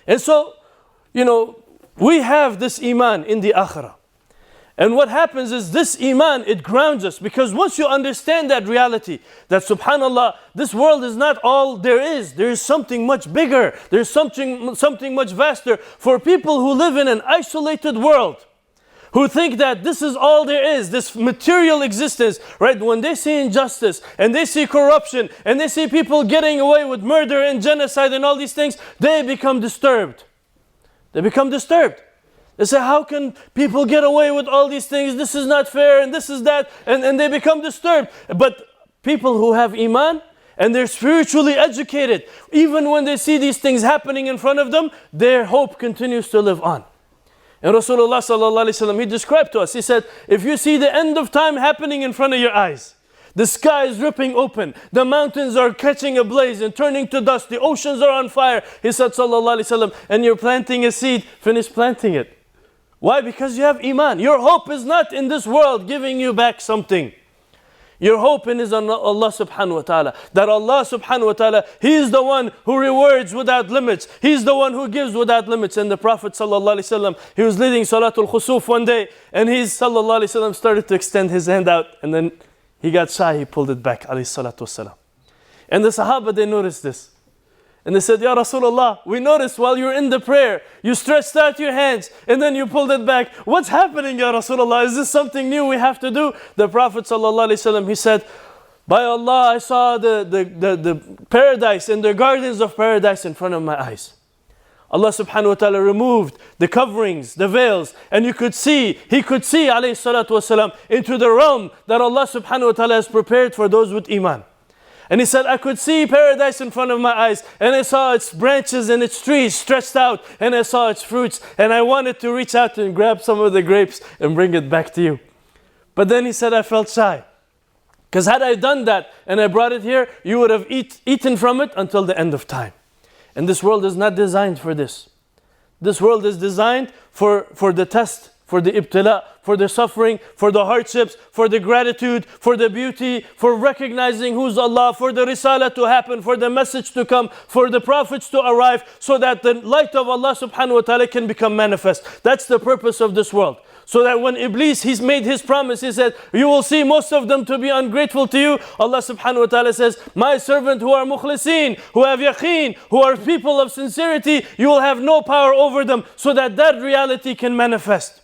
And so, we have this iman in the akhirah. And what happens is this iman, it grounds us, because once you understand that reality, that subhanallah, this world is not all there is. There is something much bigger. There's something much vaster. For people who live in an isolated world, who think that this is all there is, this material existence, right? When they see injustice and they see corruption and they see people getting away with murder and genocide and all these things, they become disturbed. They become disturbed. They say, how can people get away with all these things? This is not fair and this is that. And they become disturbed. But people who have iman and they're spiritually educated, even when they see these things happening in front of them, their hope continues to live on. And Rasulullah sallallahu alaihi wasallam, he described to us, he said, if you see the end of time happening in front of your eyes, the sky is ripping open, the mountains are catching ablaze and turning to dust, the oceans are on fire, he said sallallahu alaihi wasallam, and you're planting a seed, finish planting it. Why? Because you have iman. Your hope is not in this world giving you back something. Your hope is on Allah subhanahu wa ta'ala. That Allah subhanahu wa ta'ala, He is the one who rewards without limits. He is the one who gives without limits. And the Prophet sallallahu alaihi wasallam, he was leading Salatul Khusuf one day, and he sallallahu alaihi wasallam started to extend his hand out, and then he got shy, he pulled it back, alayhi salatu wasalam. And the Sahaba, they noticed this. And they said, Ya Rasulullah, we noticed while you're in the prayer, you stretched out your hands and then you pulled it back. What's happening, Ya Rasulullah? Is this something new we have to do? The Prophet sallallahu alaihi wasallam, he said, by Allah, I saw the paradise and the gardens of paradise in front of my eyes. Allah subhanahu wa ta'ala removed the coverings, the veils, and he could see, alayhi salatu wasalam, into the realm that Allah subhanahu wa ta'ala has prepared for those with iman. And he said, I could see paradise in front of my eyes, and I saw its branches and its trees stretched out, and I saw its fruits, and I wanted to reach out and grab some of the grapes and bring it back to you. But then he said, I felt shy. Because had I done that and I brought it here, you would have eaten from it until the end of time. And this world is not designed for this. This world is designed for the test, for the ibtila, for the suffering, for the hardships, for the gratitude, for the beauty, for recognizing who's Allah, for the risala to happen, for the message to come, for the prophets to arrive, so that the light of Allah subhanahu wa ta'ala can become manifest. That's the purpose of this world. So that when Iblis, he's made his promise, he said, you will see most of them to be ungrateful to you. Allah subhanahu wa ta'ala says, my servant who are mukhlisin, who have yaqeen, who are people of sincerity, you will have no power over them, so that reality can manifest.